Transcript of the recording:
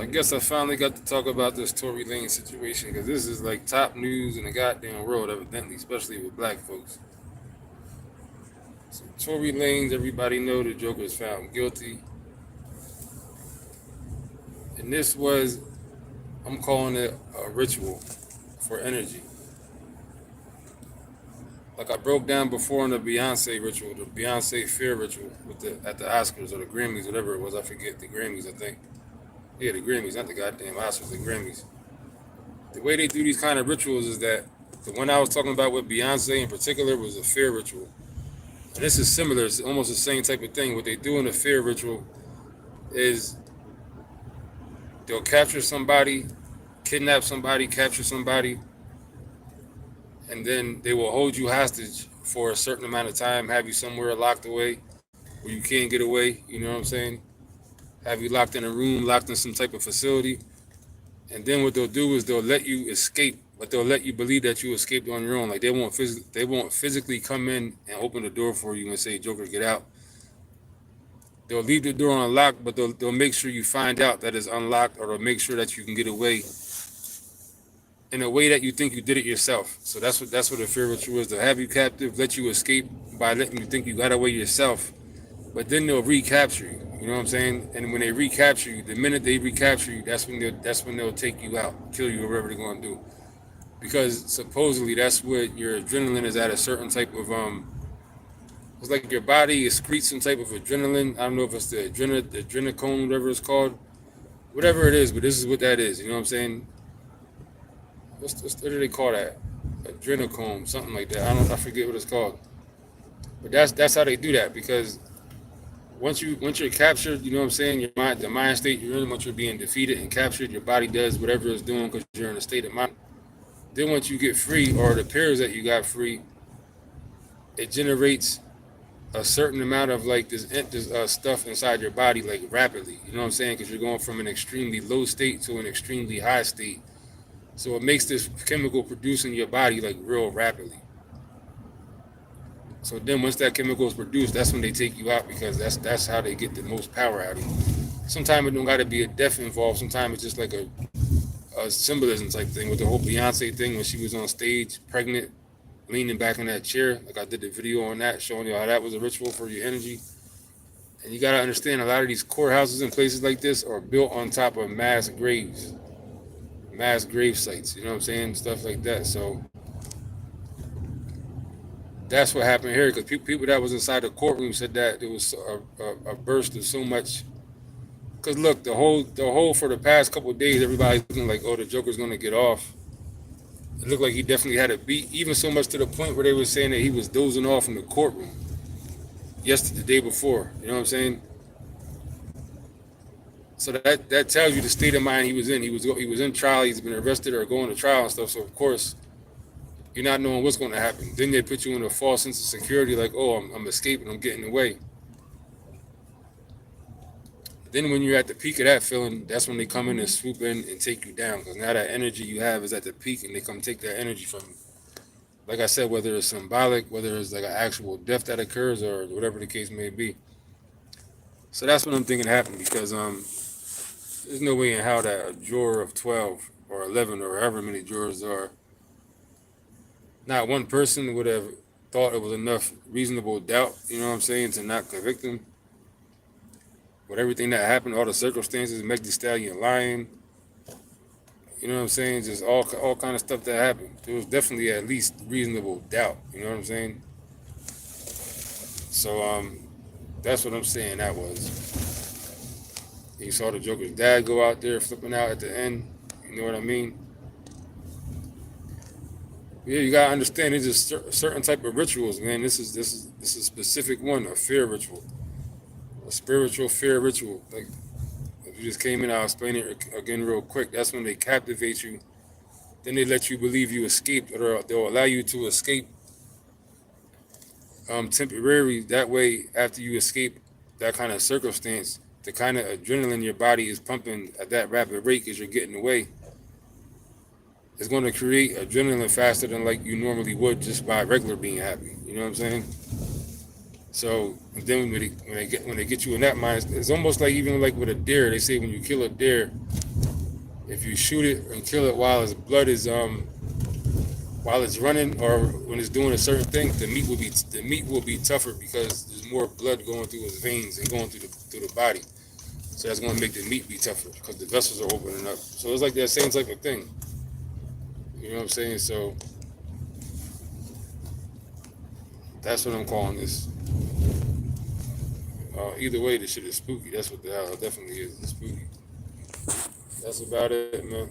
I guess I finally got to talk about this Tory Lanez situation because this is like top news in the goddamn world, evidently, especially with black folks. So Tory Lanez, everybody know the Joker is found guilty, and this was, I'm calling it a ritual for energy. Like I broke down before in the Beyonce ritual, the Beyonce fear ritual with the at the Oscars or the Grammys, whatever it was. I forget the Grammys. I think. Yeah, the Grammys, not the goddamn Oscars, the Grammys. The way they do these kind of rituals is that the one I was talking about with Beyonce in particular was a fear ritual. And this is similar. It's almost the same type of thing. What they do in a fear ritual is they'll capture somebody, kidnap somebody, capture somebody, and then they will hold you hostage for a certain amount of time, have you somewhere locked away where you can't get away. You know what I'm saying? Have you locked in a room, locked in some type of facility. And then what they'll do is they'll let you escape, but they'll let you believe that you escaped on your own. Like they won't physically come in and open the door for you and say, "Joker, get out." They'll leave the door unlocked, but they'll make sure you find out that it's unlocked, or they'll make sure that you can get away in a way that you think you did it yourself. So that's what a fear ritual is. They'll have you captive, let you escape by letting you think you got away yourself, but then they'll recapture you. You know what I'm saying? And when they recapture you, the minute they recapture you, that's when they'll take you out, kill you, or whatever they're gonna do. Because supposedly that's what your adrenaline is at a certain type of It's like your body excretes some type of adrenaline. I don't know if it's the adrenochrome, whatever it's called, whatever it is, but this is what that is. You know what I'm saying? What do they call that? Adrenochrome, something like that. I forget what it's called. But that's how they do that because once you're captured, you know what I'm saying. The mind state you're in, once you're being defeated and captured, your body does whatever it's doing because you're in a state of mind. Then once you get free, or it appears that you got free, it generates a certain amount of like this stuff inside your body like rapidly. You know what I'm saying? Because you're going from an extremely low state to an extremely high state. So it makes this chemical produced in your body like real rapidly. So then once that chemical is produced, that's when they take you out because that's how they get the most power out of you. Sometimes it don't got to be a death involved. Sometimes it's just like a symbolism type thing with the whole Beyonce thing when she was on stage pregnant, leaning back in that chair. Like I did the video on that, showing you how that was a ritual for your energy. And you got to understand a lot of these courthouses and places like this are built on top of mass graves, mass grave sites. You know what I'm saying? Stuff like that. So that's what happened here because people that was inside the courtroom said that there was a burst of so much. Because look, the whole for the past couple of days, everybody's looking like, oh, the Joker's gonna get off. It looked like he definitely had a beat, even so much to the point where they were saying that he was dozing off in the courtroom yesterday, the day before. You know what I'm saying? So that tells you the state of mind he was in. He was in trial. He's been arrested or going to trial and stuff. So of course, you're not knowing what's going to happen. Then they put you in a false sense of security, like, oh, I'm escaping, I'm getting away. Then when you're at the peak of that feeling, that's when they come in and swoop in and take you down. Because now that energy you have is at the peak, and they come take that energy from you. Like I said, whether it's symbolic, whether it's like an actual death that occurs, or whatever the case may be. So that's what I'm thinking happened because there's no way in how that a juror of 12 or 11 or however many jurors there are, not one person would have thought it was enough reasonable doubt, you know what I'm saying, to not convict him. With everything that happened, all the circumstances, Meg Thee Stallion lying, you know what I'm saying, just all kind of stuff that happened. There was definitely at least reasonable doubt, you know what I'm saying. So that's what I'm saying that was. You saw the Joker's dad go out there flipping out at the end, you know what I mean. Yeah, you gotta understand. It's just certain type of rituals, man. This is a specific one, a fear ritual, a spiritual fear ritual. Like if you just came in, I'll explain it again real quick. That's when they captivate you. Then they let you believe you escaped, or they'll allow you to escape temporarily. That way, after you escape that kind of circumstance, the kind of adrenaline your body is pumping at that rapid rate because you're getting away. It's going to create adrenaline faster than like you normally would just by regular being happy. You know what I'm saying? So and then when they get you in that mind, it's almost like even like with a deer. They say when you kill a deer, If you shoot it and kill it while its blood is while it's running or when it's doing a certain thing, the meat will be tougher because there's more blood going through its veins and going through the body. So that's going to make the meat be tougher because the vessels are opening up. So it's like that same type of thing. You know what I'm saying? So that's what I'm calling this. Either way, this shit is spooky. That's what the hell it definitely is. It's spooky. That's about it, man.